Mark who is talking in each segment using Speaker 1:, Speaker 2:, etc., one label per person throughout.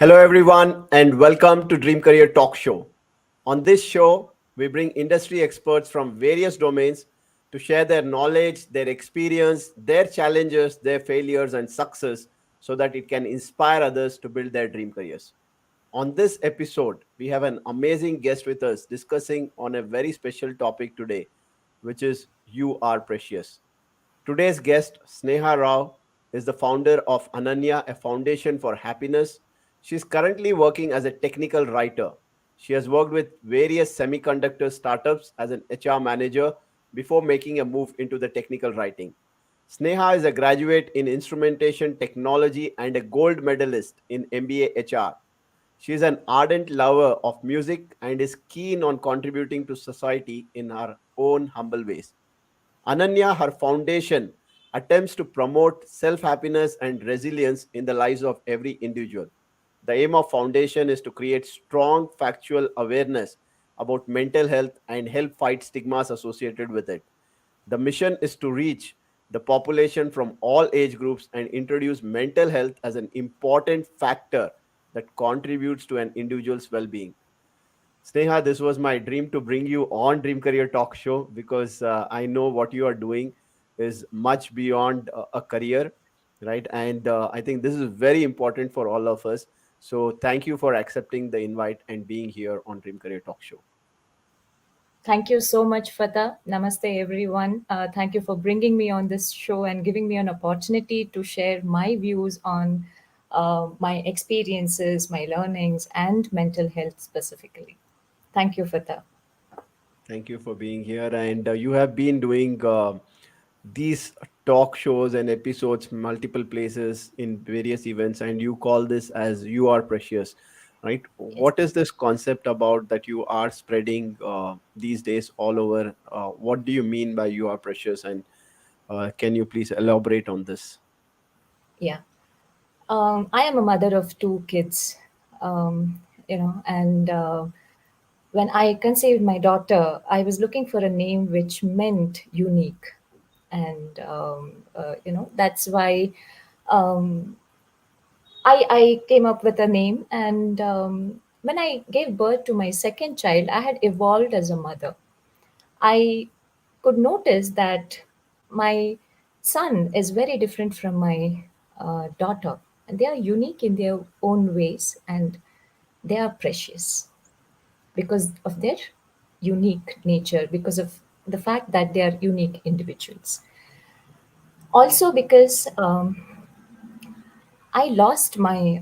Speaker 1: Hello, everyone, and welcome to Dream Career Talk Show. On this show, we bring industry experts from various domains to share their knowledge, their experience, their challenges, their failures, and success so that it can inspire others to build their dream careers. On this episode, we have an amazing guest with us discussing on a very special topic today, which is You Are Precious. Today's guest, Sneha Rao, is the founder of Ananya, a foundation for happiness. She is currently working as a technical writer. She has worked with various semiconductor startups as an HR manager before making a move into the technical writing. Sneha is a graduate in Instrumentation Technology and a gold medalist in MBA HR. She is an ardent lover of music and is keen on contributing to society in her own humble ways. Ananya, her foundation, attempts to promote self happiness and resilience in the lives of every individual. The aim of foundation is to create strong factual awareness about mental health and help fight stigmas associated with it. The mission is to reach the population from all age groups and introduce mental health as an important factor that contributes to an individual's well-being. Sneha, this was my dream to bring you on Dream Career Talk Show because I know what you are doing is much beyond a career, right? And I think this is very important for all of us. So thank you for accepting the invite and being here on Dream Career Talk Show.
Speaker 2: Thank you so much, Fatah. Namaste, everyone. Thank you for bringing me on this show and giving me an opportunity to share my views on my experiences, my learnings, and mental health specifically. Thank you, Fatah.
Speaker 1: Thank you for being here. And you have been doing these talk shows and episodes multiple places in various events, and you call this as You Are Precious, right?
Speaker 2: Yes.
Speaker 1: What is this concept about that you are spreading these days all over? What do you mean by You Are Precious? And can you please elaborate on this?
Speaker 2: Yeah. I am a mother of two kids, and when I conceived my daughter, I was looking for a name which meant unique. And, that's why um, I came up with a name. And when I gave birth to my second child, I had evolved as a mother. I could notice that my son is very different from my daughter, and they are unique in their own ways, and they are precious because of their unique nature, because of the fact that they are unique individuals. Also, because I lost my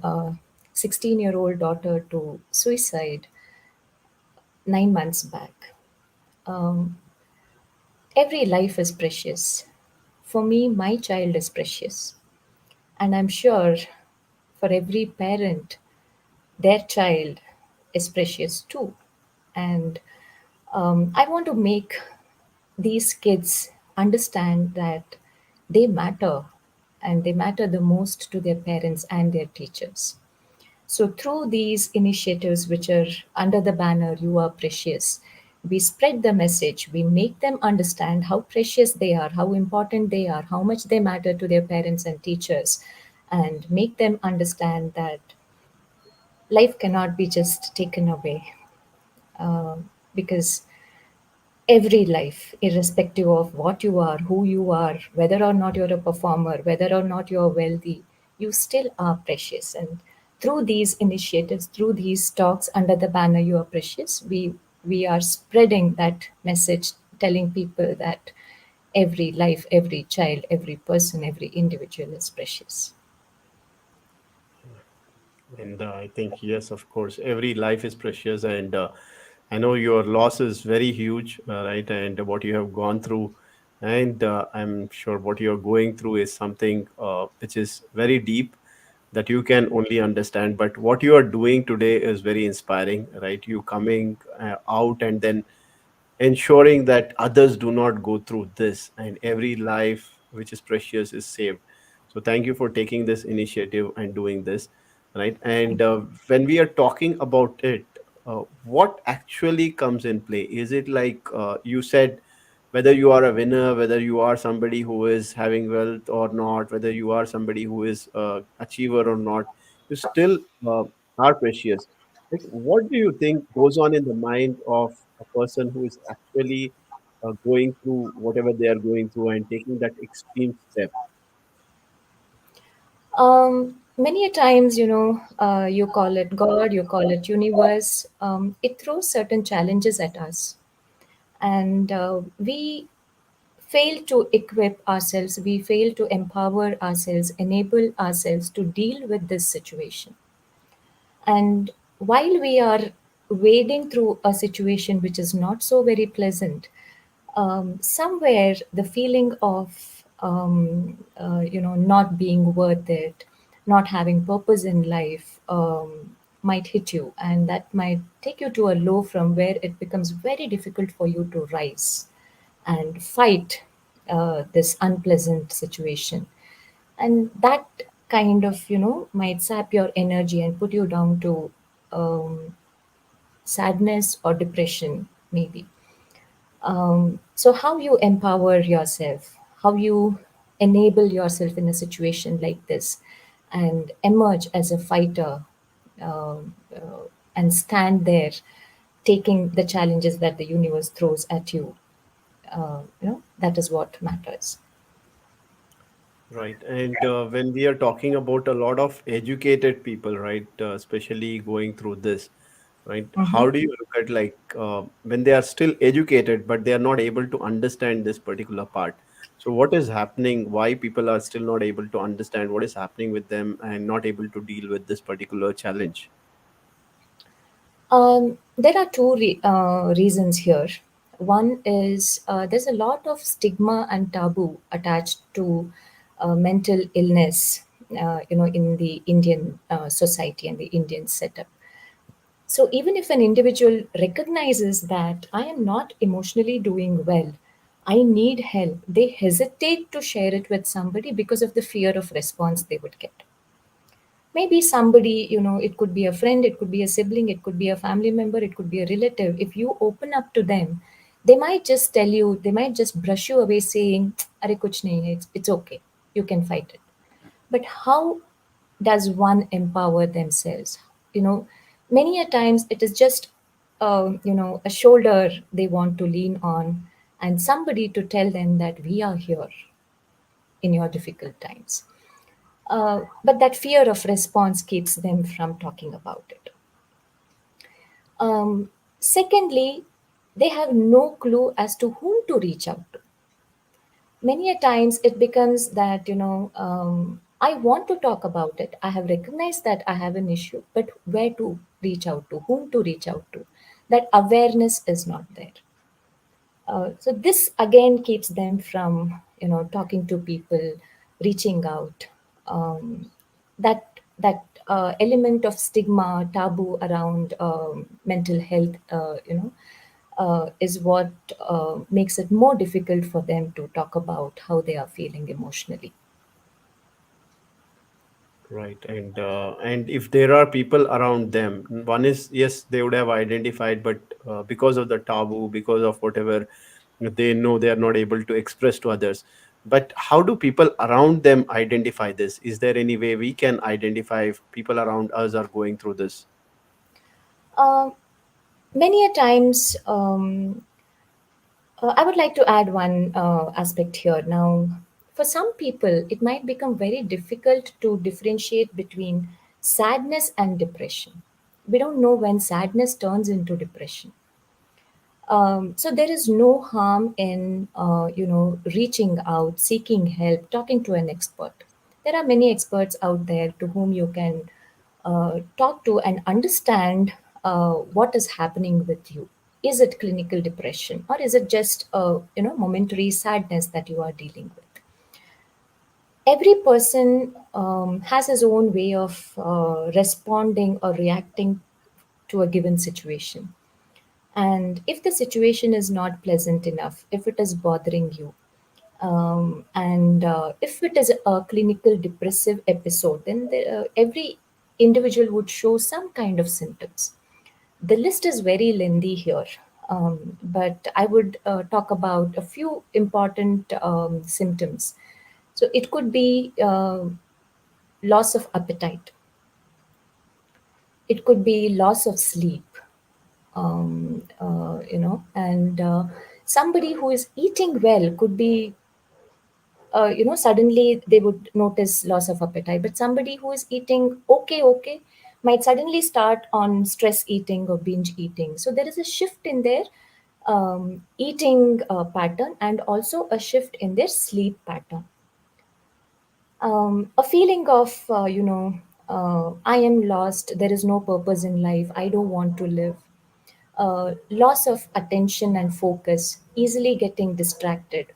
Speaker 2: 16-year-old daughter to suicide 9 months back. Um, every life is precious. For me, my child is precious. And I'm sure for every parent, their child is precious too. And I want to make these kids understand that they matter, and they matter the most to their parents and their teachers. So, through these initiatives, which are under the banner You Are Precious, we spread the message, we make them understand how precious they are, how important they are, how much they matter to their parents and teachers, and make them understand that life cannot be just taken away. Because every life, irrespective of what you are, who you are, whether or not you're a performer, whether or not you're wealthy, you still are precious. And through these initiatives, through these talks under the banner You Are Precious, we are spreading that message, telling people that every life, every child, every person, every individual is precious.
Speaker 1: And I think, yes, of course, every life is precious. And I know your loss is very huge, right? And what you have gone through. And I'm sure what you're going through is something which is very deep that you can only understand. But what you are doing today is very inspiring, right? You coming out and then ensuring that others do not go through this and every life which is precious is saved. So thank you for taking this initiative and doing this, right? And
Speaker 2: Thank you.
Speaker 1: when we are talking about it, what actually comes in play? Is it like you said, whether you are a winner, whether you are somebody who is having wealth or not, whether you are somebody who is achiever or not, you still uh, are precious. Like, what do you think goes on in the mind of a person who is actually going through whatever they are going through and taking that extreme step?
Speaker 2: Many a times, you call it God, you call it universe. It throws certain challenges at us, and we fail to equip ourselves. We fail to empower ourselves, enable ourselves to deal with this situation. And while we are wading through a situation which is not so very pleasant, somewhere the feeling of not being worth it, not having purpose in life, might hit you, and that might take you to a low from where it becomes very difficult for you to rise and fight this unpleasant situation. And that kind of might sap your energy and put you down to um, sadness or depression, maybe. So, how you empower yourself, how you enable yourself in a situation like this and emerge as a fighter, and stand there taking the challenges that the universe throws at you, that is what matters.
Speaker 1: Right. And when we are talking about a lot of educated people, right, especially going through this, right,
Speaker 2: Mhm.
Speaker 1: how do you look at like when they are still educated, but they are not able to understand this particular part? So, what is happening? Why people are still not able to understand what is happening with them and not able to deal with this particular challenge?
Speaker 2: There are two reasons here. One is there's a lot of stigma and taboo attached to mental illness, in the Indian society and the Indian setup. So even if an individual recognizes that I am not emotionally doing well, I need help, they hesitate to share it with somebody because of the fear of response they would get. Maybe somebody, it could be a friend, it could be a sibling, it could be a family member, it could be a relative. If you open up to them, they might just tell you, they might just brush you away saying, Are kuch nahi hai, it's okay, you can fight it. But how does one empower themselves? you know Many a times it is just a shoulder they want to lean on, and somebody to tell them that we are here in your difficult times. But that fear of response keeps them from talking about it. Secondly, they have no clue as to whom to reach out to. Many a times it becomes that, I want to talk about it. I have recognized that I have an issue, but where to reach out to, whom to reach out to? That awareness is not there. So this again keeps them from talking to people, reaching out. That element of stigma, taboo around mental health, is what makes it more difficult for them to talk about how they are feeling emotionally.
Speaker 1: Right. And if there are people around them, one is yes, they would have identified, but because of the taboo, because of whatever they know, they are not able to express to others. But how do people around them identify this? Is there any way we can identify if people around us are going through this?
Speaker 2: Uh, Many a times, I would like to add one aspect here. Now, for some people, it might become very difficult to differentiate between sadness and depression. We don't know when sadness turns into depression. So there is no harm in reaching out, seeking help, talking to an expert. There are many experts out there to whom you can talk to and understand what is happening with you. Is it clinical depression, or is it just momentary sadness that you are dealing with? Every person has his own way of responding or reacting to a given situation. And if the situation is not pleasant enough, if it is bothering you, and if it is a clinical depressive episode, then every individual would show some kind of symptoms. The list is very lengthy here, but I would talk about a few important symptoms. So it could be loss of appetite. It could be loss of sleep, and somebody who is eating well could be, suddenly they would notice loss of appetite. But somebody who is eating okay might suddenly start on stress eating or binge eating. So there is a shift in their eating pattern, and also a shift in their sleep pattern. A feeling of, I am lost, there is no purpose in life, I don't want to live. Loss of attention and focus, easily getting distracted,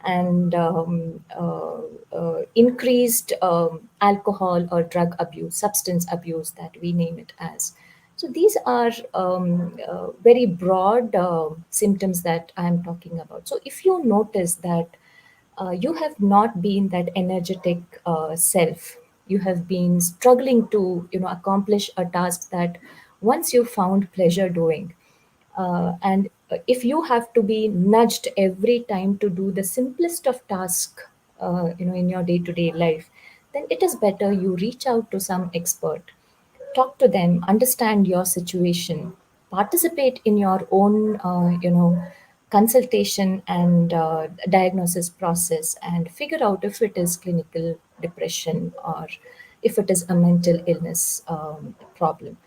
Speaker 2: and increased alcohol or drug abuse, substance abuse that we name it as. So these are very broad symptoms that I am talking about. So if you notice that you have not been that energetic self, you have been struggling to, accomplish a task that once you found pleasure doing, and if you have to be nudged every time to do the simplest of tasks, in your day to day life, then it is better you reach out to some expert, talk to them, understand your situation, participate in your own, consultation and diagnosis process, and figure out if it is clinical depression or if it is a mental illness problem.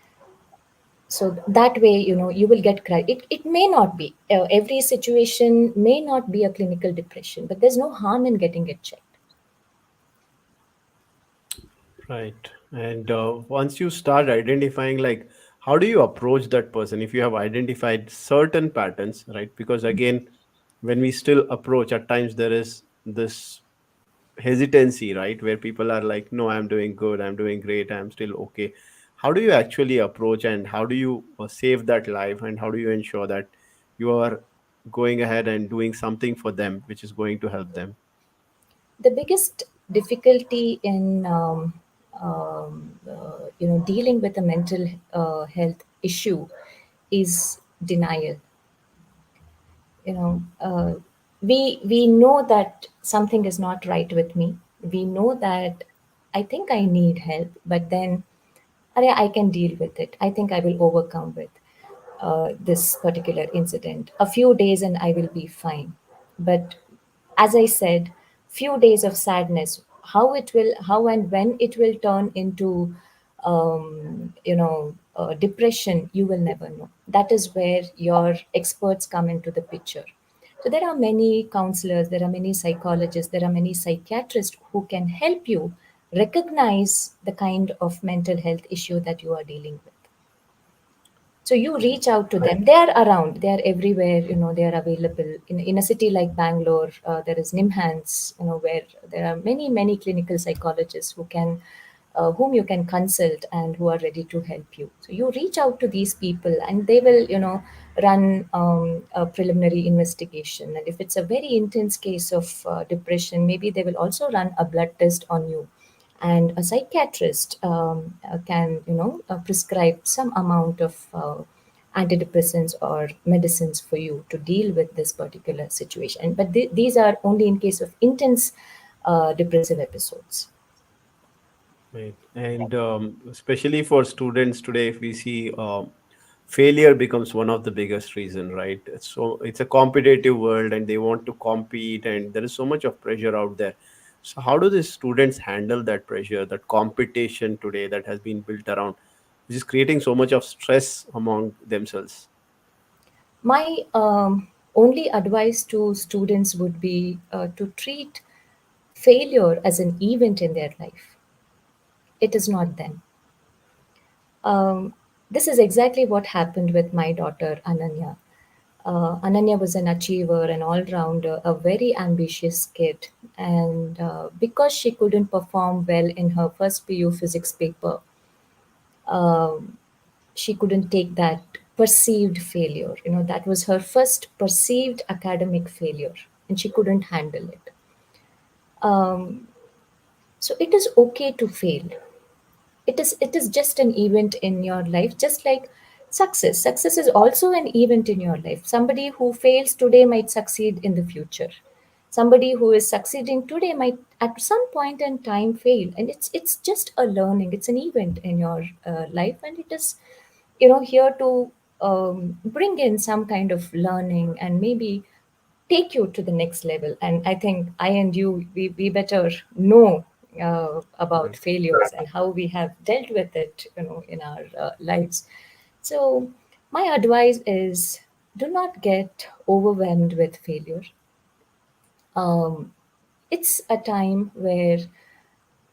Speaker 2: So that way, you will get it may not be, every situation may not be a clinical depression, but there's no harm in getting it checked.
Speaker 1: Right. And once you start identifying, like, how do you approach that person if you have identified certain patterns, right? Because again, when we still approach, at times there is this hesitancy, right? Where people are like, no, I'm doing good, I'm doing great, I'm still okay. How do you actually approach, and how do you save that life, and how do you ensure that you are going ahead and doing something for them, which is going to help them?
Speaker 2: The biggest difficulty in, dealing with a mental health issue is denial. you know uh, we know that something is not right with me. We know that I think I need help, but then, I can deal with it. I think I will overcome with this particular incident. A few days and I will be fine. But as I said, few days of sadness, how and when it will turn into, depression, you will never know. That is where your experts come into the picture. So there are many counselors, there are many psychologists, there are many psychiatrists who can help you recognize the kind of mental health issue that you are dealing with. So you reach out to them. They are around. They are everywhere. They are available in a city like Bangalore. There is Nimhans. Where there are many clinical psychologists whom you can consult and who are ready to help you. So you reach out to these people, and they will run a preliminary investigation. And if it's a very intense case of depression, maybe they will also run a blood test on you, and a psychiatrist can prescribe some amount of antidepressants or medicines for you to deal with this particular situation. But these are only in case of intense depressive episodes.
Speaker 1: Right. And especially for students today, if we see failure becomes one of the biggest reason, right? So it's a competitive world, and they want to compete, and there is so much of pressure out there. So how do the students handle that pressure, that competition today that has been built around, which is creating so much of stress among themselves?
Speaker 2: My only advice to students would be to treat failure as an event in their life. It is not them. Um, this is exactly what happened with my daughter Ananya. Ananya was an achiever, an all rounder, a very ambitious kid. And because she couldn't perform well in her first PU physics paper, um, she couldn't take that perceived failure. That was her first perceived academic failure, and she couldn't handle it. Um, so it is okay to fail. It is just an event in your life, just like success is also an event in your life. Somebody who fails today might succeed in the future. Somebody who is succeeding today might at some point in time fail, and it's just a learning, it's an event in your life, and it is, here to bring in some kind of learning and maybe take you to the next level. And I think I and you, we better know about
Speaker 1: Right.
Speaker 2: failures and how we have dealt with it, in our lives. So my advice is, do not get overwhelmed with failure. um, it's a time where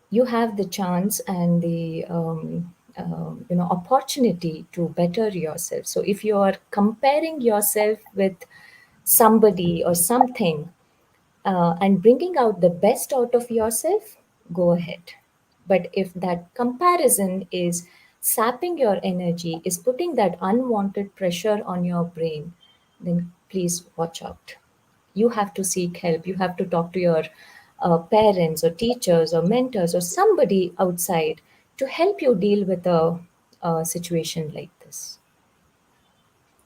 Speaker 2: you have the chance and the opportunity to better yourself. So if you are comparing yourself with somebody or something, and bringing out the best out of yourself, go ahead. But if that comparison is sapping your energy, is putting that unwanted pressure on your brain, then please watch out. You have to seek help. You have to talk to your parents or teachers or mentors or somebody outside to help you deal with a situation like this.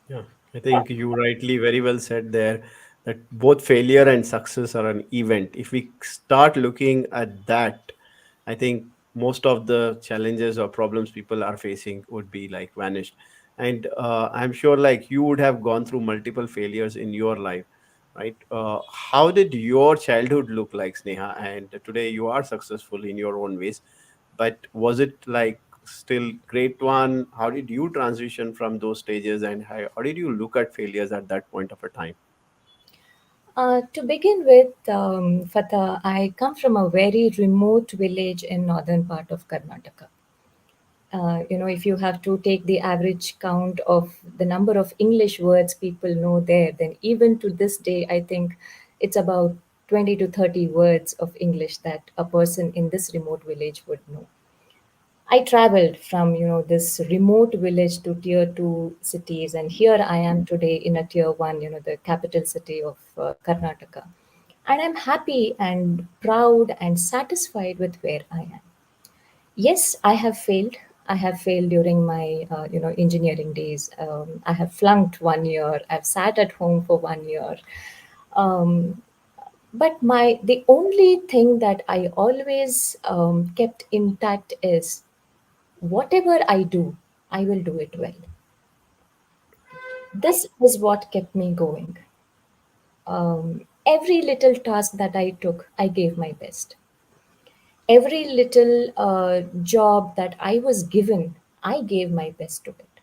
Speaker 1: Yeah, I think you rightly very well said there that both failure and success are an event. If we start looking at that, I think most of the challenges or problems people are facing would be like vanished. And I'm sure like you would have gone through multiple failures in your life, right? How did your childhood look like, Sneha? And today you are successful in your own ways, but was it like still great one? How did you transition from those stages, and how did you look at failures at that point of a time?
Speaker 2: To begin with, Fatah, I come from a very remote village in northern part of Karnataka. If you have to take the average count of the number of English words people know there, then even to this day, I think it's about 20 to 30 words of English that a person in this remote village would know. I traveled from, this remote village to tier two cities, and here I am today in a tier one, the capital city of Karnataka. And I'm happy and proud and satisfied with where I am. Yes, I have failed. I have failed during my, engineering days. I have flunked 1 year. I've sat at home for 1 year. Um, but the only thing that I always kept intact is, whatever I do, I will do it well. This is what kept me going. Every little task that I took, I gave my best. Every little job that I was given, I gave my best to it.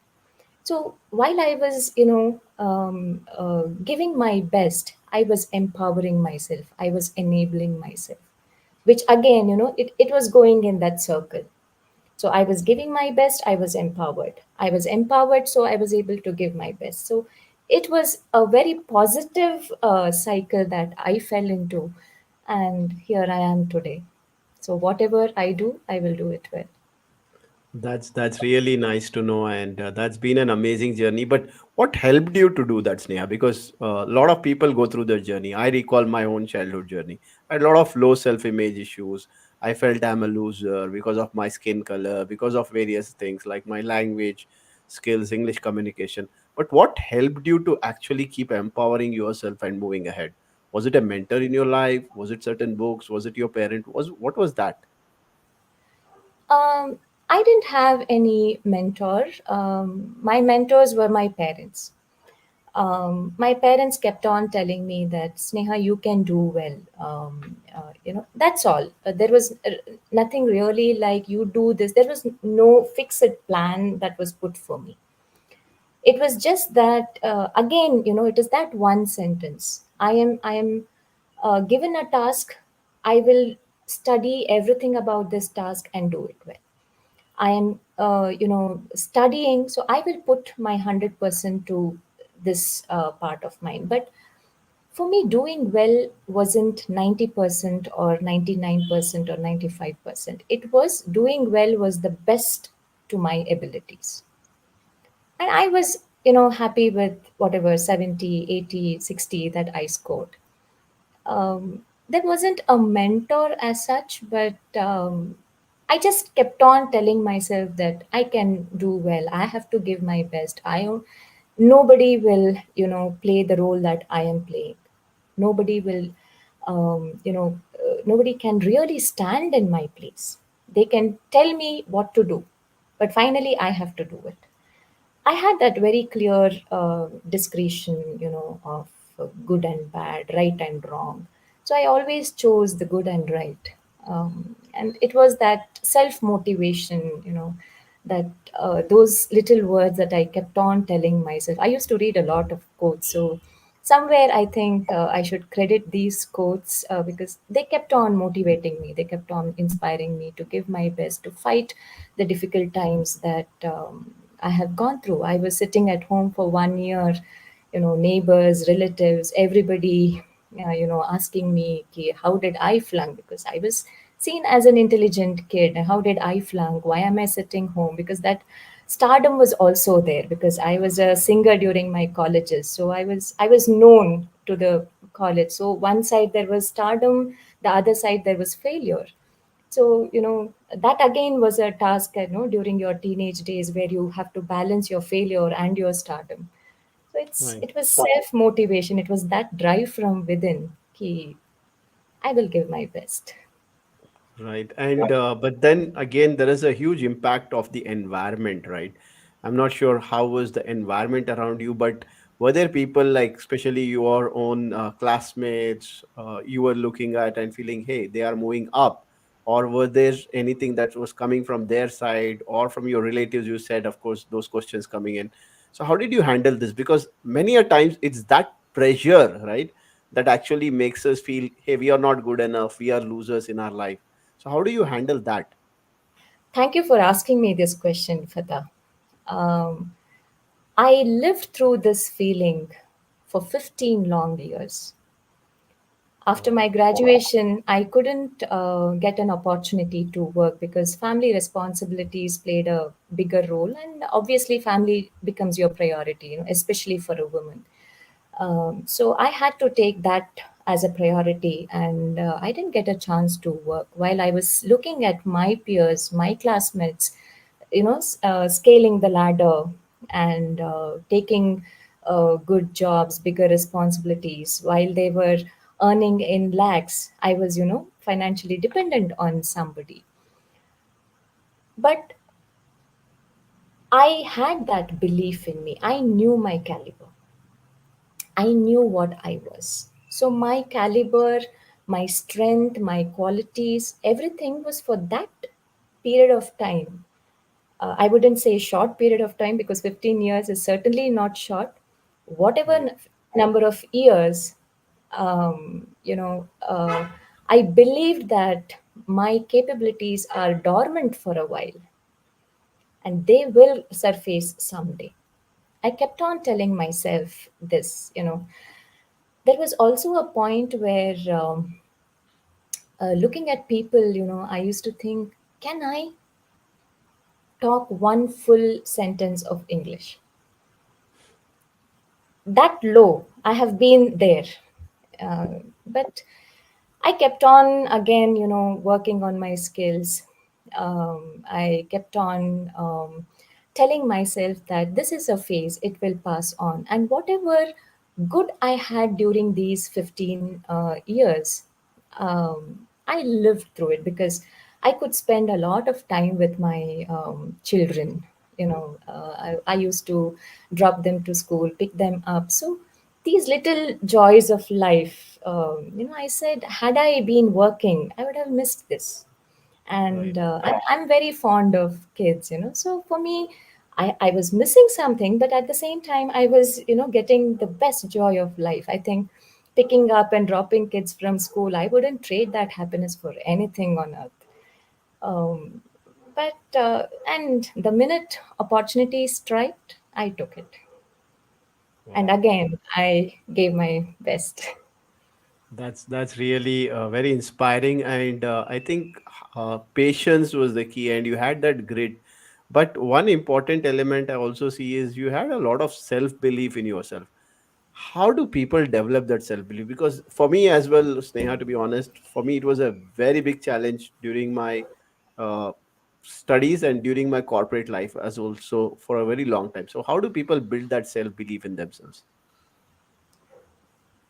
Speaker 2: So while I was, giving my best, I was empowering myself. I was enabling myself, which again, it was going in that circle. So I was giving my best, I was empowered. I was empowered, so I was able to give my best. So it was a very positive cycle that I fell into. And here I am today. So whatever I do, I will do it well.
Speaker 1: That's really nice to know, and that's been an amazing journey. But what helped you to do that, Sneha? Because a lot of people go through their journey. I recall my own childhood journey. I had a lot of low self-image issues. I felt I'm a loser because of my skin color, because of various things like my language skills, English communication. But what helped you to actually keep empowering yourself and moving ahead? Was it a mentor in your life? Was it certain books? Was it your parent? Was what was that?
Speaker 2: Um, I didn't have any mentor. My mentors were my parents. My parents kept on telling me that, Sneha, you can do well. That's all. There was nothing really like you do this. There was no fixed plan that was put for me. It was just that, again, it is that one sentence. I am given a task. I will study everything about this task and do it well. I am, studying, so I will put my 100% to this part of mine. But for me, doing well wasn't 90% or 99% or 95%. It was doing well was the best to my abilities. And I was, happy with whatever 70, 80, 60 that I scored. um, there wasn't a mentor as such, but I just kept on telling myself that I can do well. I have to give my best. Nobody will, play the role that I am playing. Nobody will Nobody can really stand in my place. They can tell me what to do, but finally I have to do it. I had that very clear discretion, of good and bad, right and wrong. So I always chose the good and right. And it was that self motivation, that those little words that I kept on telling myself. I used to read a lot of quotes. So somewhere I think I should credit these quotes because they kept on motivating me. They kept on inspiring me to give my best, to fight the difficult times that I have gone through. I was sitting at home for 1 year, neighbors, relatives, everybody, asking me, "Ki, how did I flunk?" Because I was seen as an intelligent kid. How did I flunk? Why am I sitting home? Because that stardom was also there because I was a singer during my colleges. So I was known to the college. So one side there was stardom, the other side there was failure. So that again was a task, during your teenage days where you have to balance your failure and your stardom. So
Speaker 1: Right.
Speaker 2: it was self motivation. It was that drive from within. Ki, I will give my best.
Speaker 1: Right. And but then again, there is a huge impact of the environment, right? I'm not sure how was the environment around you, but were there people like, especially your own classmates, you were looking at and feeling, hey, they are moving up, or were there anything that was coming from their side or from your relatives? You said, of course, those questions coming in. So how did you handle this? Because many a times it's that pressure, right, that actually makes us feel, hey, we are not good enough, we are losers in our life. So how do you handle that?
Speaker 2: Thank you for asking me this question, Fatah. Um, I lived through this feeling for 15 long years. After
Speaker 1: Wow.
Speaker 2: my graduation, I couldn't get an opportunity to work because family responsibilities played a bigger role, and obviously, family becomes your priority, especially for a woman. So I had to take that as a priority, and I didn't get a chance to work while I was looking at my peers, my classmates, scaling the ladder and taking good jobs, bigger responsibilities. While they were earning in lakhs, I was, financially dependent on somebody. But I had that belief in me. I knew my caliber. I knew what I was. So my caliber, my strength, my qualities, everything was for that period of time. I wouldn't say short period of time because 15 years is certainly not short. Whatever
Speaker 1: Right.
Speaker 2: number of years, um, you know, uh, I believed that my capabilities are dormant for a while and they will surface someday. I kept on telling myself this. There was also a point where looking at people, I used to think, can I talk one full sentence of English? That low, I have been there. But I kept on again, working on my skills. I kept on telling myself that this is a phase, it will pass on. And whatever good I had during these 15 years, I lived through it because I could spend a lot of time with my children. I used to drop them to school, pick them up. So these little joys of life, I said, had I been working, I would have missed this.
Speaker 1: Right.
Speaker 2: And I'm very fond of kids. So for me, I was missing something, but at the same time, I was, getting the best joy of life. I think picking up and dropping kids from school, I wouldn't trade that happiness for anything on earth. Um, and the minute opportunity struck, I took it. And
Speaker 1: Wow.
Speaker 2: again, I gave my best.
Speaker 1: That's really very inspiring, and I think patience was the key, and you had that grit. But one important element I also see is you had a lot of self belief in yourself. How do people develop that self belief? Because for me as well, Sneha, to be honest, for me it was a very big challenge during my uh, studies and during my corporate life as also for a very long time. So how do people build that self belief in themselves?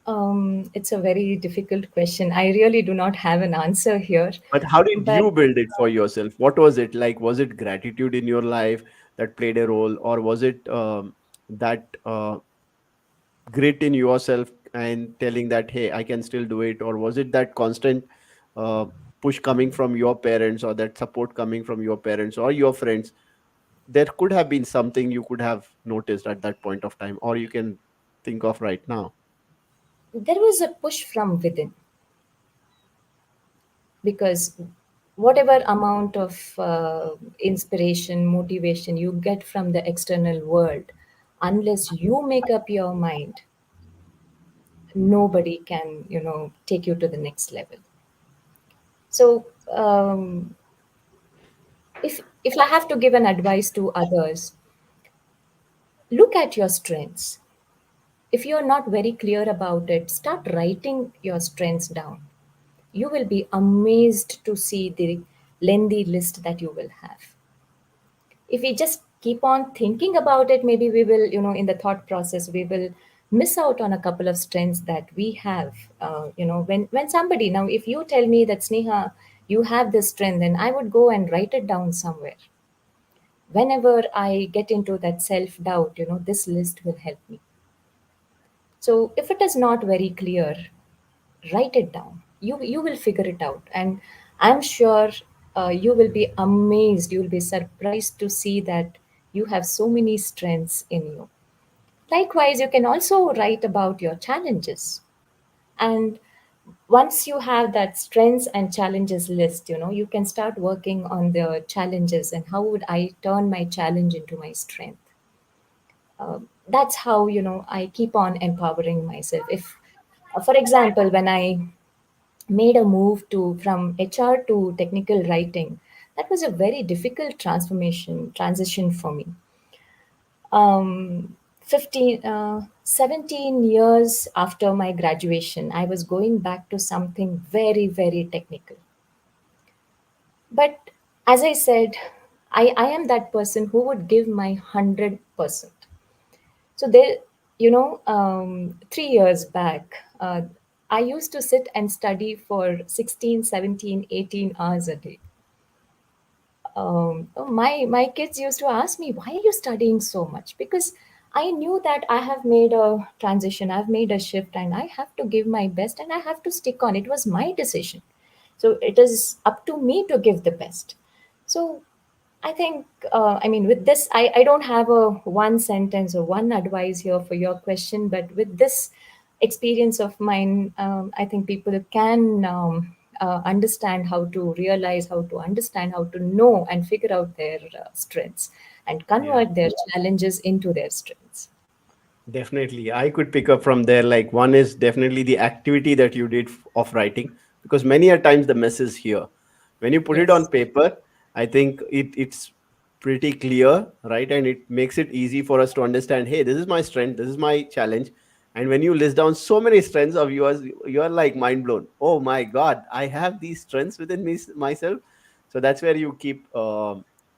Speaker 2: It's a very difficult question. I really do not have an answer here,
Speaker 1: But how did
Speaker 2: but
Speaker 1: you build it for yourself? What was it like? Was it gratitude in your life that played a role, or was it that grit in yourself and telling that, hey, I can still do it? Or was it that constant uh, push coming from your parents, or that support coming from your parents or your friends? There could have been something you could have noticed at that point of time, or you can think of right now.
Speaker 2: there was a push from within, because whatever amount of inspiration, motivation you get from the external world, unless you make up your mind, nobody can, take you to the next level. So, if I have to give an advice to others, look at your strengths. If you're not very clear about it, start writing your strengths down. You will be amazed to see the lengthy list that you will have. If we just keep on thinking about it, maybe we will, in the thought process, we will miss out on a couple of strengths that we have. When somebody, now if you tell me that, Sneha, you have this strength, then I would go and write it down somewhere. Whenever I get into that self doubt, this list will help me. So if it is not very clear, write it down. You will figure it out, and I'm sure you will be amazed. You will be surprised to see that you have so many strengths in you. Likewise, you can also write about your challenges. And once you have that strengths and challenges list, you can start working on the challenges and how would I turn my challenge into my strength. That's how I keep on empowering myself. If for example, when I made a move to from HR to technical writing, that was a very difficult transformation transition for me. um, 17 years after my graduation, I was going back to something very, very technical. But as I said, I am that person who would give my 100%. So there, 3 years back, I used to sit and study for 16, 17, 18 hours a day. My kids used to ask me, why are you studying so much? Because I knew that I have made a transition, I've made a shift, and I have to give my best and I have to stick on. It was my decision, so it is up to me to give the best. So I think, I mean, with this, I don't have a one sentence or one advice here for your question, but with this experience of mine, I think people can understand how to realize, how to understand, how to know and figure out their strengths and
Speaker 1: Yeah.
Speaker 2: convert their challenges into their strengths.
Speaker 1: Definitely. I could pick up from there. Like, one is definitely the activity that you did of writing, because many a times the mess is here. When you put it on
Speaker 2: Yes.
Speaker 1: paper, I think it's pretty clear, right? And it makes it easy for us to understand, hey, this is my strength, this is my challenge. And when you list down so many strengths of yours, you are like mind blown. Oh my God, I have these strengths within me, myself. So that's where you keep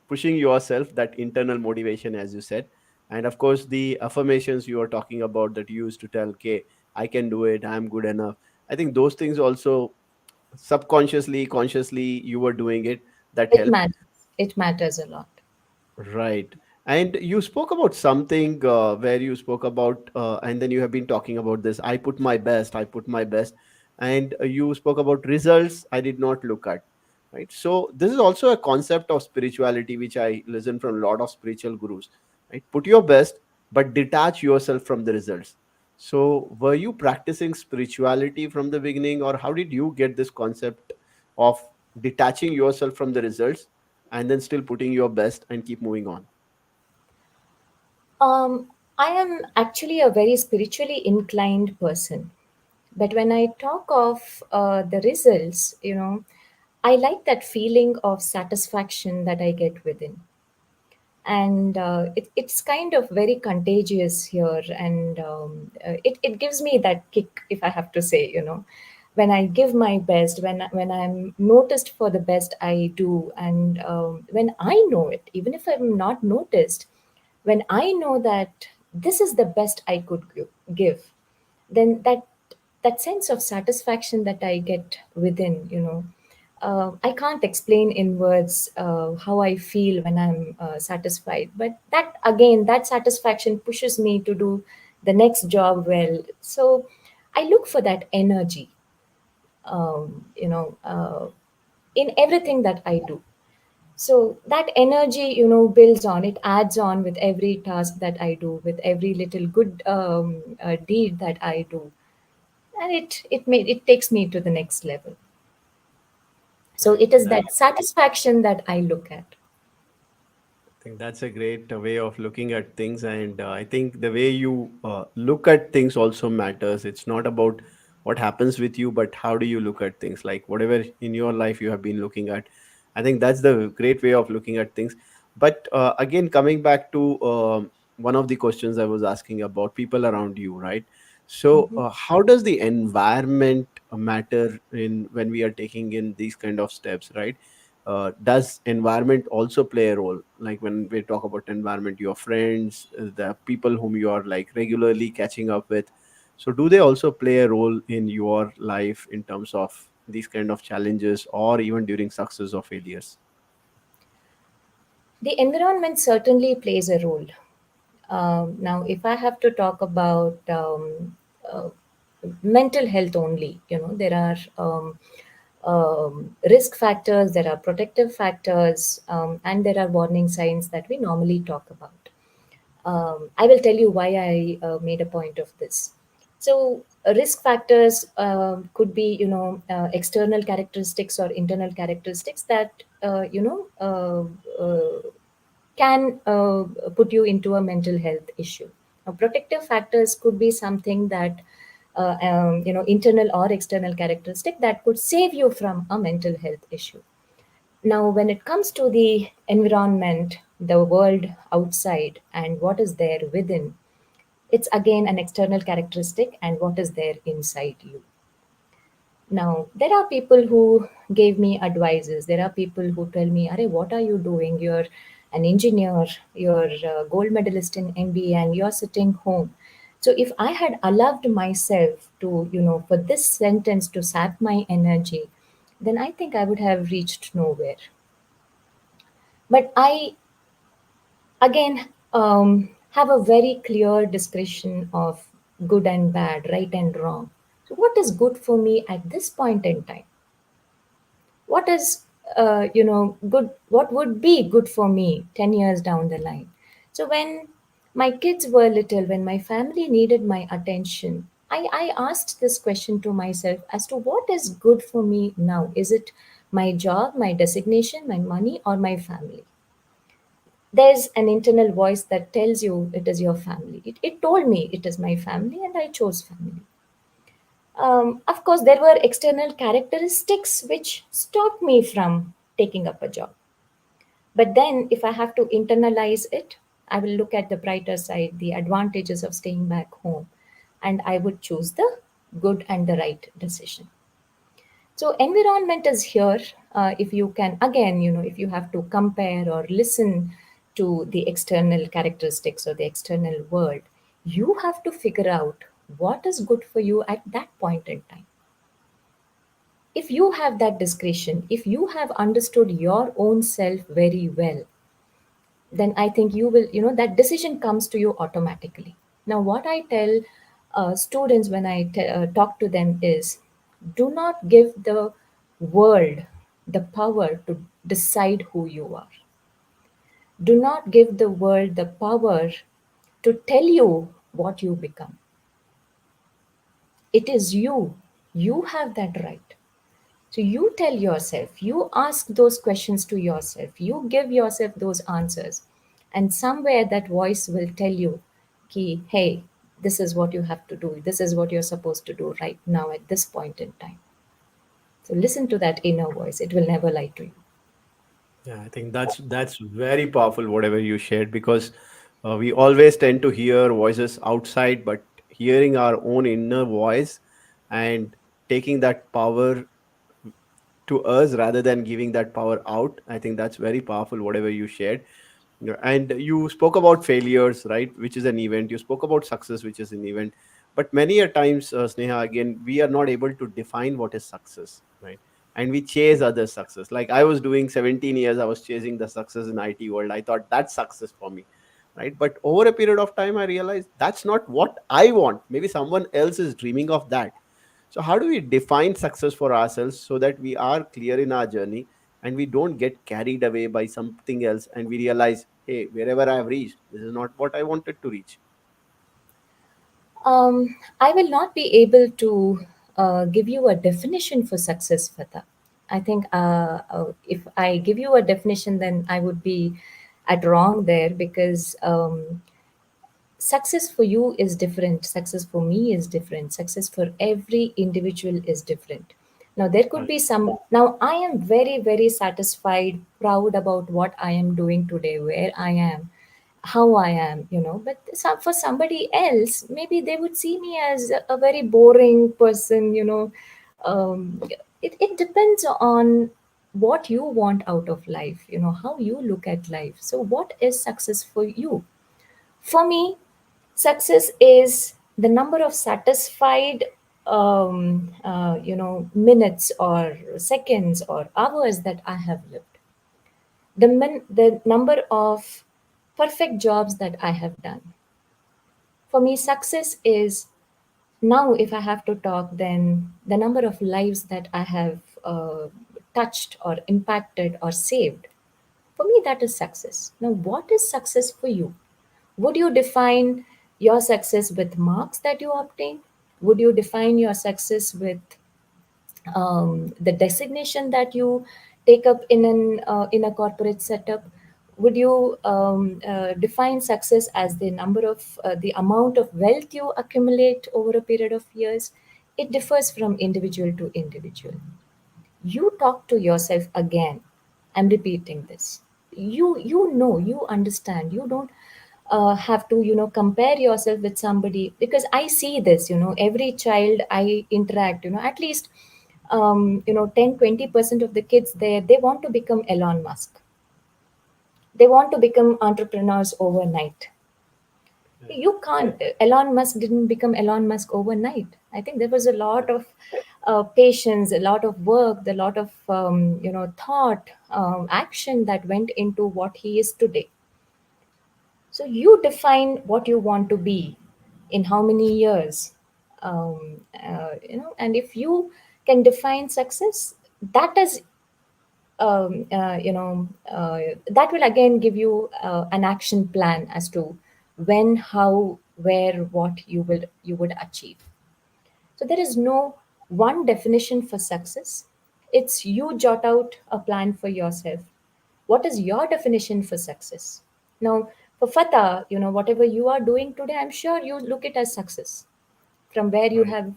Speaker 1: pushing yourself, that internal motivation, as you said. And of course, the affirmations you are talking about that you used to tell, okay, I can do it, I'm good enough. I think those things also, subconsciously, consciously, you were doing it, that
Speaker 2: It
Speaker 1: helped.
Speaker 2: matters. It matters a lot.
Speaker 1: Right. And you spoke about something where you spoke about, and then you have been talking about this. I put my best, I put my best. And you spoke about results I did not look at. Right. So, this is also a concept of spirituality, which I listen from a lot of spiritual gurus. Right. Put your best, but detach yourself from the results. So, were you practicing spirituality from the beginning, or how did you get this concept of detaching yourself from the results and then still putting your best and keep moving on?
Speaker 2: Um, I am actually a very spiritually inclined person. But when I talk of the results, I like that feeling of satisfaction that I get within. And it's kind of very contagious here. And it gives me that kick, if I have to say, when I give my best, when I'm noticed for the best I do, and when I know it, even if I'm not noticed, when I know that this is the best I could give, then that that sense of satisfaction that I get within, I can't explain in words how I feel when I'm satisfied. But that again, that satisfaction pushes me to do the next job well. So I look for that energy, um, you know, uh, in everything that I do. So that energy, builds on, it adds on with every task that I do, with every little good deed that I do, and it takes me to the next level. So
Speaker 1: Right.
Speaker 2: it is that satisfaction that I look at.
Speaker 1: I think that's a great way of looking at things, and I think the way you look at things also matters. It's not about what happens with you, but how do you look at things? Like whatever in your life you have been looking at, I think that's the great way of looking at things. But again, coming back to one of the questions I was asking about people around you, right? So,
Speaker 2: Mhm.
Speaker 1: how does the environment matter in when we are taking in these kind of steps, right? Does environment also play a role, like when we talk about environment, your friends, the people whom you are like regularly catching up with, so do they also play a role in your life in terms of these kind of challenges or even during success or failures?
Speaker 2: The environment certainly plays a role. Now, if I have to talk about uh, mental health only, there are risk factors, there are protective factors, and there are warning signs that we normally talk about. I will tell you why I made a point of this. So, risk factors could be, external characteristics or internal characteristics that, can put you into a mental health issue. Now, protective factors could be something that, internal or external characteristic that could save you from a mental health issue. Now, when it comes to the environment, the world outside, and what is there within, it's again an external characteristic and what is there inside you. Now, there are people who gave me advices. There are people who tell me, Are, what are you doing? You're an engineer, you're a gold medalist in MBA, and you're sitting home. So, if I had allowed myself to, for this sentence to sap my energy, then I think I would have reached nowhere. But I again have a very clear description of good and bad, right and wrong. So, what is good for me at this point in time? What is, good? What would be good for me 10 years down the line? So, when my kids were little, when my family needed my attention, I asked this question to myself as to what is good for me now. Is it my job, my designation, my money, or my family? There's an internal voice that tells you it is your family. It told me it is my family, and I chose family. Of course, there were external characteristics which stopped me from taking up a job. But then, if I have to internalize it, I will look at the brighter side, the advantages of staying back home, and I would choose the good and the right decision. So, environment is here. If you can, again, if you have to compare or listen to the external characteristics or the external world, you have to figure out what is good for you at that point in time. If you have that discretion, if you have understood your own self very well, then I think you will, that decision comes to you automatically. Now, what I tell students when I talk to them is, do not give the world the power to decide who you are. Do not give the world the power to tell you what you become. It is you. You have that right. So you tell yourself, you ask those questions to yourself, you give yourself those answers, and somewhere that voice will tell you, Ki, hey, this is what you have to do. This is what you're supposed to do right now at this point in time. So listen to that inner voice. It will never lie to you.
Speaker 1: Yeah, I think that's very powerful whatever you shared, because we always tend to hear voices outside, but hearing our own inner voice and taking that power to us rather than giving that power out, I think that's very powerful whatever you shared. Yeah, and you spoke about failures, right? Which is an event. You spoke about success, which is an event. But many a times, Sneha, again, we are not able to define what is success, right? And we chase other success. Like I was doing 17 years, I was chasing the success in IT world. I thought that's success for me, right? But over a period of time, I realized that's not what I want. Maybe someone else is dreaming of that. So, how do we define success for ourselves so that we are clear in our journey and we don't get carried away by something else and we realize, hey, wherever I have reached, this is not what I wanted to reach?
Speaker 2: I will not be able to give you a definition for success, Fatah. I think if I give you a definition, then I would be at wrong there, because success for you is different, success for me is different, success for every individual is different. Now there could
Speaker 1: Right.
Speaker 2: be some, now I am very very satisfied, proud about what I am doing today, where I am, how I am, but for somebody else, maybe they would see me as a very boring person. It depends on what you want out of life, how you look at life. So what is success for you? For me, success is the number of satisfied minutes or seconds or hours that I have lived, the number of perfect jobs that I have done. For me, success is, now if I have to talk, then the number of lives that I have touched or impacted or saved. For me, that is success. Now, what is success for you? Would you define your success with marks that you obtain? Would you define your success with the designation that you take up in a corporate setup? Would you define success as the amount of wealth you accumulate over a period of years? It differs from individual to individual. You talk to yourself again. I'm repeating this. You understand. You don't have to compare yourself with somebody, because I see this, every child I interact, at least 10-20% of the kids there, they want to become Elon Musk. They want to become entrepreneurs overnight.
Speaker 1: Right.
Speaker 2: You can't. Elon Musk didn't become Elon Musk overnight. I think there was a lot of patience, a lot of work, a lot of thought, action that went into what he is today. So you define what you want to be in how many years, um, and if you can define success, that is, um, uh, you know, uh, that will again give you an action plan as to when, how, where, what you would achieve. So there is no one definition for success. It's you jot out a plan for yourself. What is your definition for success? Now, for Fatah, whatever you are doing today, I'm sure you look it as success from where you
Speaker 1: Right.
Speaker 2: have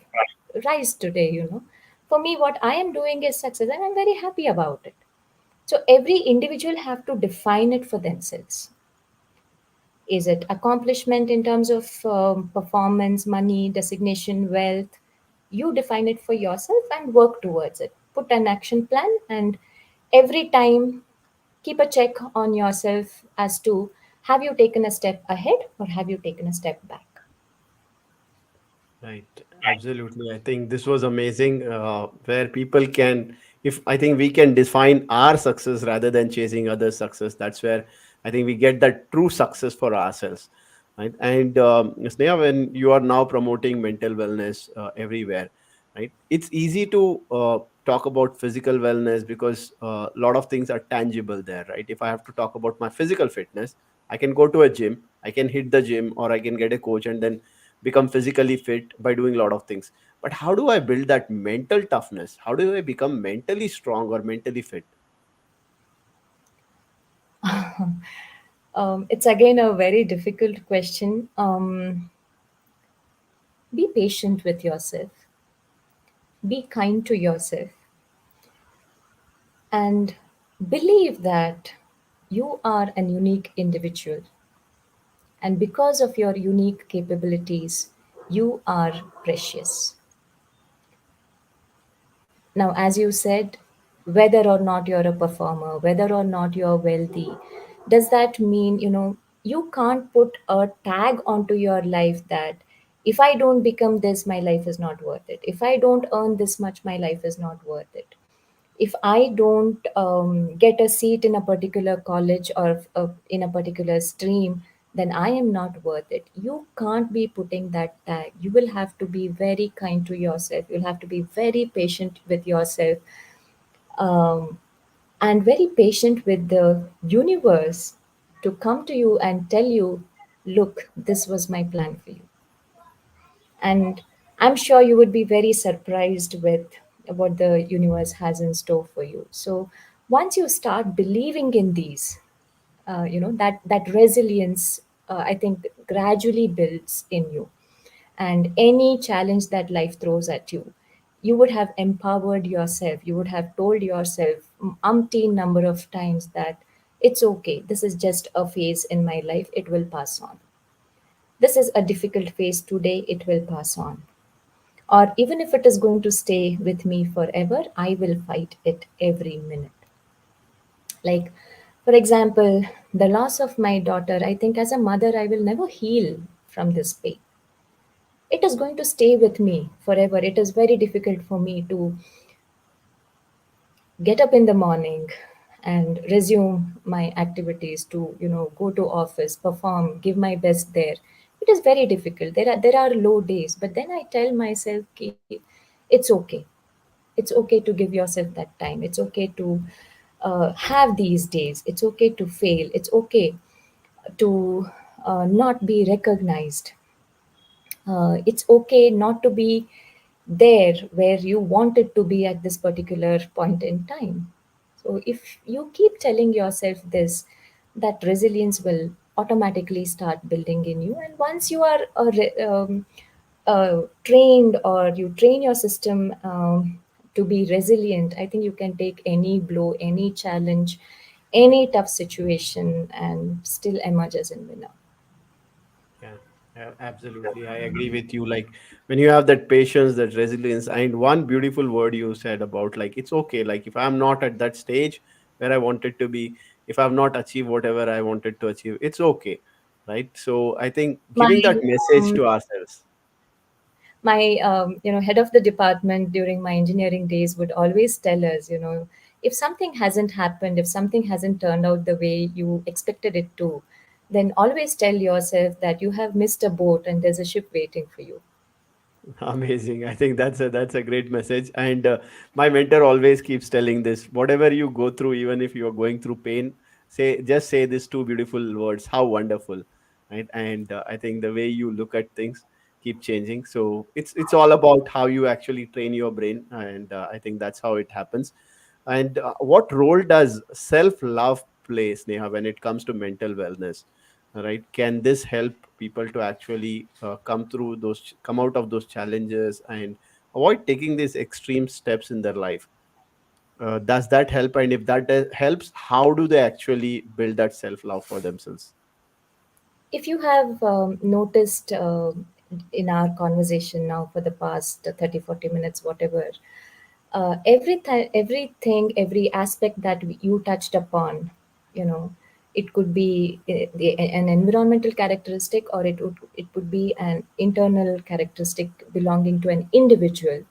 Speaker 2: rise today. For me, what I am doing is success, and I'm very happy about it. So every individual have to define it for themselves. Is it accomplishment in terms of performance, money, designation, wealth? You define it for yourself and work towards it. Put an action plan, and every time keep a check on yourself as to, have you taken a step ahead or have you taken a step back?
Speaker 1: Right, absolutely. I think this was amazing. Where people can, if I think we can define our success rather than chasing others' success, that's where I think we get that true success for ourselves. Right, and Sneha, when you are now promoting mental wellness everywhere, right, it's easy to talk about physical wellness because a lot of things are tangible there, right? If I have to talk about my physical fitness, I can go to a gym, I can hit the gym, or I can get a coach and then become physically fit by doing a lot of things. But how do I build that mental toughness? How do I become mentally strong or mentally fit?
Speaker 2: It's again a very difficult question. Be patient with yourself, be kind to yourself, and believe that you are an unique individual. And because of your unique capabilities, you are precious. Now, as you said, whether or not you're a performer, whether or not you're wealthy, Does that mean, you can't put a tag onto your life that if I don't become this, my life is not worth it. If I don't earn this much, my life is not worth it. If I don't get a seat in a particular college or in a particular stream, then I am not worth it. You can't be putting that tag. You will have to be very kind to yourself. You'll have to be very patient with yourself, um, and very patient with the universe to come to you and tell you, look, this was my plan for you. And I'm sure you would be very surprised with what the universe has in store for you. So once you start believing in these, that resilience, I think, gradually builds in you. And any challenge that life throws at you, you would have empowered yourself. You would have told yourself umpteen number of times that it's okay. This is just a phase in my life. It will pass on. This is a difficult phase today. It will pass on. Or even if it is going to stay with me forever, I will fight it every minute. Like, for example, the loss of my daughter, I think as a mother, I will never heal from this pain. It is going to stay with me forever. It is very difficult for me to get up in the morning and resume my activities, to go to office, perform, give my best there. It is very difficult. There are low days, but then I tell myself, it's okay. It's okay to give yourself that time. It's okay to have these days. It's okay to fail. It's okay to not be recognized. It's okay not to be there where you wanted to be at this particular point in time. So if you keep telling yourself this, that resilience will automatically start building in you. And once you are trained, or you train your system to be resilient, I think you can take any blow, any challenge, any tough situation, and still emerge as a winner.
Speaker 1: Yeah, absolutely. I agree with you. Like when you have that patience, that resilience, and one beautiful word you said about like it's okay. Like if I'm not at that stage where I wanted to be, if I've not achieved whatever I wanted to achieve, it's okay, right? So I think
Speaker 2: My
Speaker 1: giving that message
Speaker 2: um,
Speaker 1: to ourselves.
Speaker 2: my head of the department during my engineering days would always tell us, if something hasn't happened, if something hasn't turned out the way you expected it to, then always tell yourself that you have missed a boat and there's a ship waiting for you.
Speaker 1: Amazing. I think that's a great message. And my mentor always keeps telling this: whatever you go through, even if you are going through pain, say these two beautiful words: "How wonderful!" Right? And I think the way you look at things keep changing. So it's all about how you actually train your brain, and I think that's how it happens. And what role does self love play, Sneha, when it comes to mental wellness? Right? Can this help people to actually come out of those challenges and avoid taking these extreme steps in their life? Does that help? And if that helps, how do they actually build that self love for themselves?
Speaker 2: If you have noticed in our conversation now for the past 30, 40 minutes, whatever, everything, every aspect that you touched upon, you know, it could be an environmental characteristic, or it would be an internal characteristic belonging to an individual.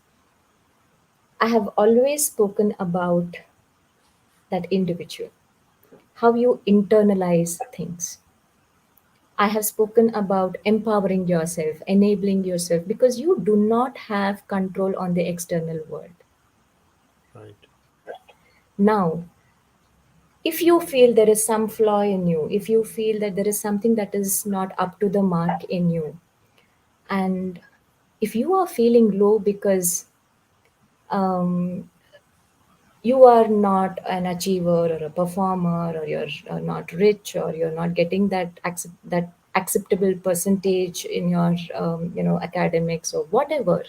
Speaker 2: I have always spoken about that individual, how you internalize things. I have spoken about empowering yourself, enabling yourself, because you do not have control on the external world.
Speaker 1: Right.
Speaker 2: Now, if you feel there is some flaw in you, if you feel that there is something that is not up to the mark in you, and if you are feeling low because um, you are not an achiever or a performer, or you're not rich, or you're not getting that acceptable percentage in your academics or whatever,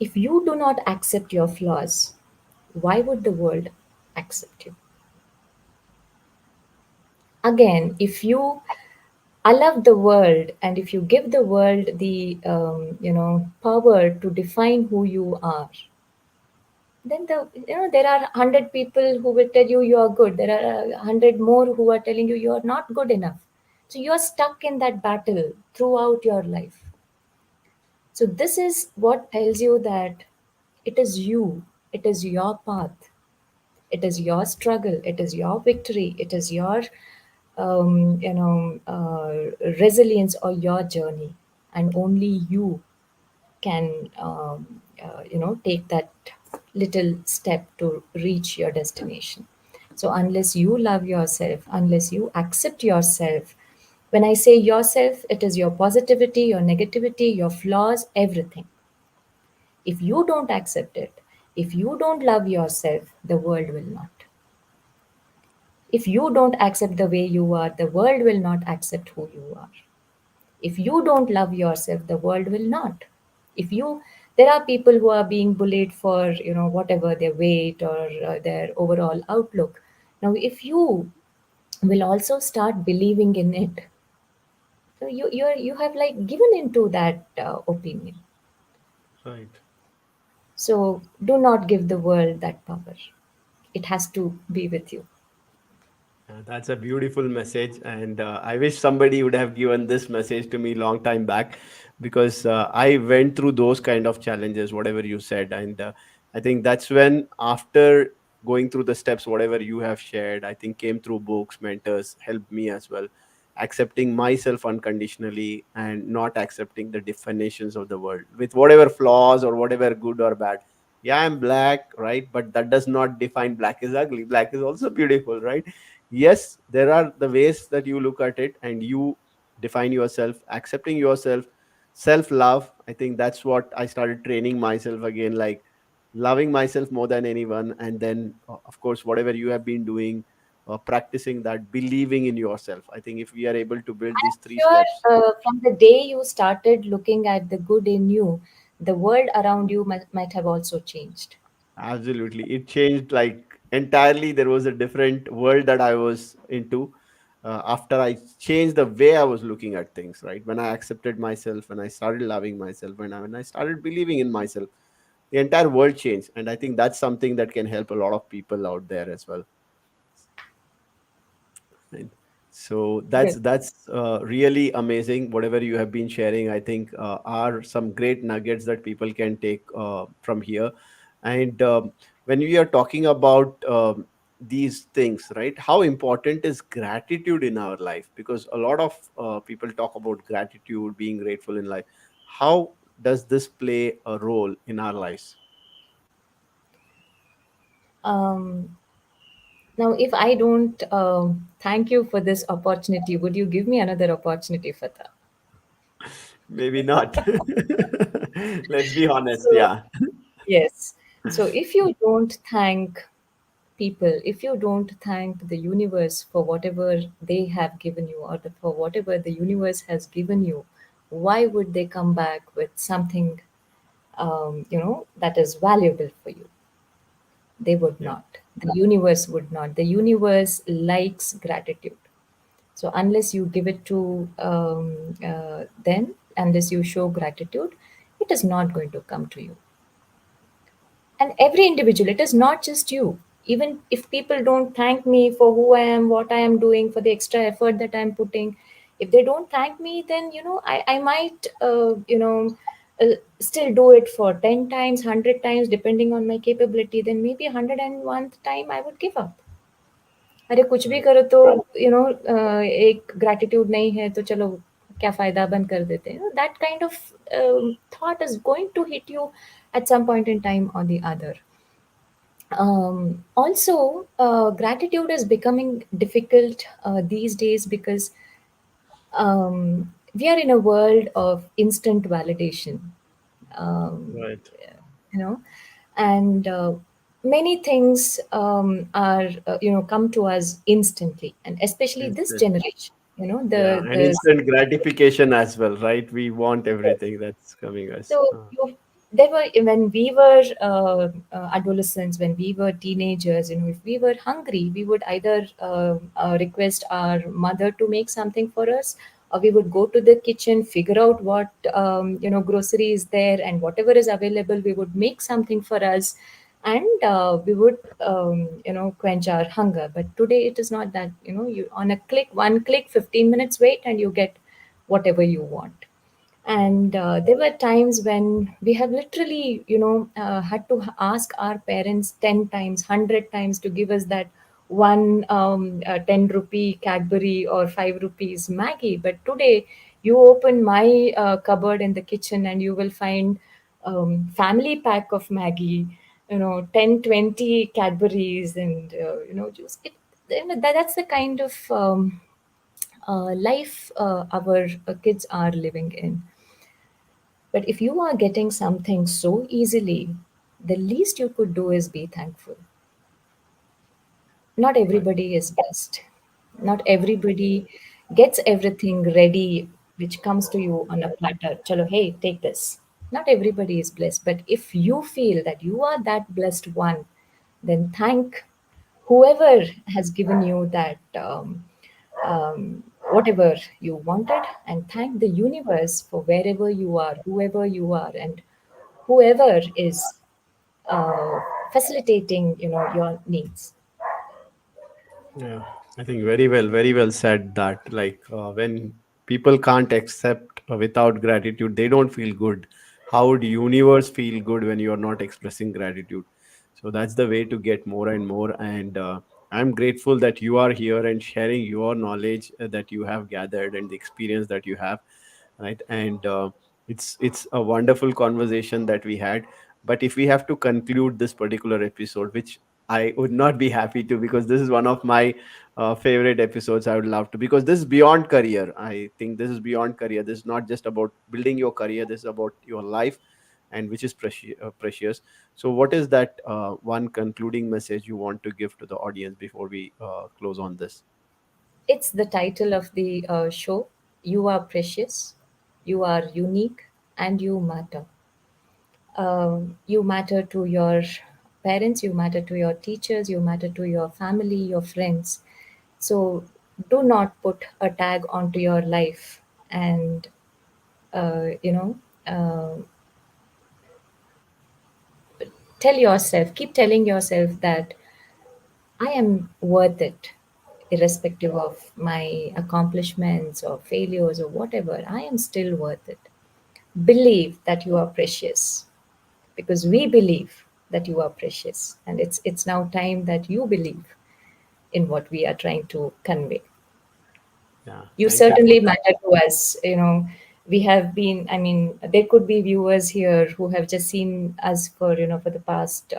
Speaker 2: if you do not accept your flaws, why would the world accept you? Again, if you allow the world, and if you give the world the power to define who you are, then there are 100 people who will tell you you are good. There are 100 more who are telling you you are not good enough. So you are stuck in that battle throughout your life. So this is what tells you that it is you, it is your path, it is your struggle, it is your victory, it is your resilience or your journey, and only you can take that little step to reach your destination. So unless you love yourself, unless you accept yourself, when I say yourself, it is your positivity, your negativity, your flaws, everything. If you don't accept it, if you don't love yourself, the world will not. If you don't accept the way you are, the world will not accept who you are. If you don't love yourself, the world will not. If you There are people who are being bullied for whatever their weight or their overall outlook. Now if you will also start believing in it, so you have like given into that opinion.
Speaker 1: Right.
Speaker 2: So do not give the world that power. It has to be with you.
Speaker 1: That's a beautiful message, and I wish somebody would have given this message to me long time back, because I went through those kind of challenges, whatever you said, and I think that's when, after going through the steps, whatever you have shared, I think came through books, mentors helped me as well, accepting myself unconditionally and not accepting the definitions of the world with whatever flaws or whatever good or bad. Yeah, I'm black, right? But that does not define black is ugly. Black is also beautiful, right? Yes, there are the ways that you look at it and you define yourself, accepting yourself, self love. I think that's what I started training myself again, like loving myself more than anyone. And then, of course, whatever you have been doing, practicing that, believing in yourself. I think if we are able to build these three
Speaker 2: Sure,
Speaker 1: steps.
Speaker 2: from the day you started looking at the good in you, the world around you might have also changed.
Speaker 1: Absolutely. It changed like entirely. There was a different world that I was into after I changed the way I was looking at things, right? When I accepted myself, when I started loving myself, when I started believing in myself, the entire world changed. And I think that's something that can help a lot of people out there as well. Right. So
Speaker 2: Good.
Speaker 1: that's really amazing. Whatever you have been sharing, I think are some great nuggets that people can take from here. And when we are talking about these things, right? How important is gratitude in our life? Because a lot of people talk about gratitude, being grateful in life. How does this play a role in our lives?
Speaker 2: Um, Now, if I don't thank you for this opportunity, would you give me another opportunity for that?
Speaker 1: Maybe not. Let's be honest.
Speaker 2: So,
Speaker 1: Yeah.
Speaker 2: yes. So, if you don't thank people, if you don't thank the universe for whatever they have given you, or for whatever the universe has given you, why would they come back with something, that is valuable for you? They would
Speaker 1: Yeah.
Speaker 2: not. The universe would not. The universe likes gratitude. So unless you give it to them, unless you show gratitude, it is not going to come to you. And every individual, it is not just you. Even if people don't thank me for who I am, what I am doing, for the extra effort that I'm putting, if they don't thank me, then I might still do it for 10 times, 100 times, depending on my capability. Then maybe 101th time I would give up. अरे कुछ भी
Speaker 1: Right.
Speaker 2: करो तो एक gratitude नहीं है तो चलो क्या फायदा, बंद कर देते हैं. That kind of thought is going to hit you at some point in time or the other. Also, gratitude is becoming difficult these days because we are in a world of instant validation. Um,
Speaker 1: Right.
Speaker 2: you know and many things are come to us instantly, and especially this
Speaker 1: Instant.
Speaker 2: generation,
Speaker 1: Yeah, and
Speaker 2: the
Speaker 1: instant gratification as well, right? We want everything that's coming us.
Speaker 2: so there were, when we were adolescents, when we were teenagers, if we were hungry, we would either request our mother to make something for us, or we would go to the kitchen, figure out what grocery is there, and whatever is available, we would make something for us. and we would quench our hunger. But today it is not that. You on a click, one click, 15 minutes wait, and you get whatever you want. And there were times when we have literally had to ask our parents 10 times, 100 times to give us that one 10 rupee Cadbury or 5 rupees Maggie. But today you open my cupboard in the kitchen and you will find family pack of Maggie, 10, 20 Cadburies, and just that's the kind of life our kids are living in. But if you are getting something so easily, the least you could do is be thankful. Not
Speaker 1: Right.
Speaker 2: everybody is blessed. Not everybody gets everything ready, which comes to you on a platter. Chalo, hey, take this. Not everybody is blessed. But if you feel that you are that blessed one, then thank whoever has given you that um, whatever you wanted, and thank the universe for wherever you are, whoever you are, and whoever is uh, facilitating your needs.
Speaker 1: Yeah, I think very well said that. Like when people can't accept without gratitude, they don't feel good. How would universe feel good when you are not expressing gratitude? So that's the way to get more and more. And I'm grateful that you are here and sharing your knowledge that you have gathered and the experience that you have, right? And it's a wonderful conversation that we had. But if we have to conclude this particular episode, which I would not be happy to, because this is one of my favorite episodes. I would love to, because this is beyond career. I think this is beyond career. This is not just about building your career. This is about your life, and which is precious. So, what is that one concluding message you want to give to the audience before we close on this?
Speaker 2: It's the title of the show. You are precious, you are unique, and you matter. You matter to your parents, you matter to your teachers, you matter to your family, your friends. So do not put a tag onto your life, and uh, you know uh, tell yourself, keep telling yourself that I am worth it, irrespective of my accomplishments or failures or whatever. I am still worth it. Believe that you are precious, because we believe that you are precious, and it's now time that you believe in what we are trying to convey.
Speaker 1: Yeah,
Speaker 2: You
Speaker 1: thank you for
Speaker 2: certainly
Speaker 1: that.
Speaker 2: matter to us. We have been, I mean, there could be viewers here who have just seen us for for the past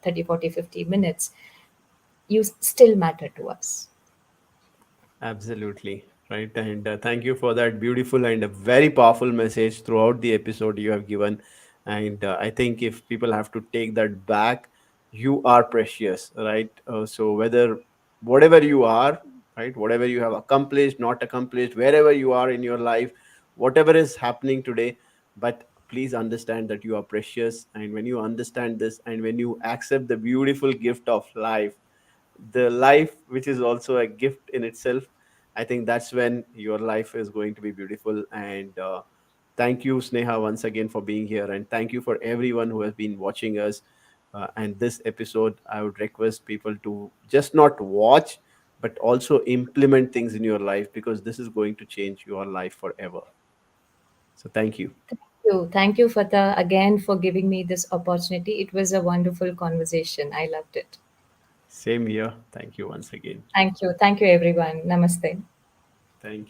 Speaker 2: 30, 40, 50 minutes. You still matter to us.
Speaker 1: Absolutely. Right. And thank you for that beautiful and a very powerful message throughout the episode you have given. And I think if people have to take that back, you are precious, right? So, whether whatever you are, right, whatever you have accomplished, not accomplished, wherever you are in your life, whatever is happening today, but please understand that you are precious. And when you understand this, and when you accept the beautiful gift of life, the life which is also a gift in itself, I think that's when your life is going to be beautiful. And thank you, Sneha, once again for being here, and thank you for everyone who has been watching us. And this episode, I would request people to just not watch, but also implement things in your life, because this is going to change your life forever. So thank you.
Speaker 2: Thank you, Fatah, again for giving me this opportunity. It was a wonderful conversation. I loved it.
Speaker 1: Same here. Thank you once again.
Speaker 2: Thank you, everyone. Namaste.
Speaker 1: Thank you.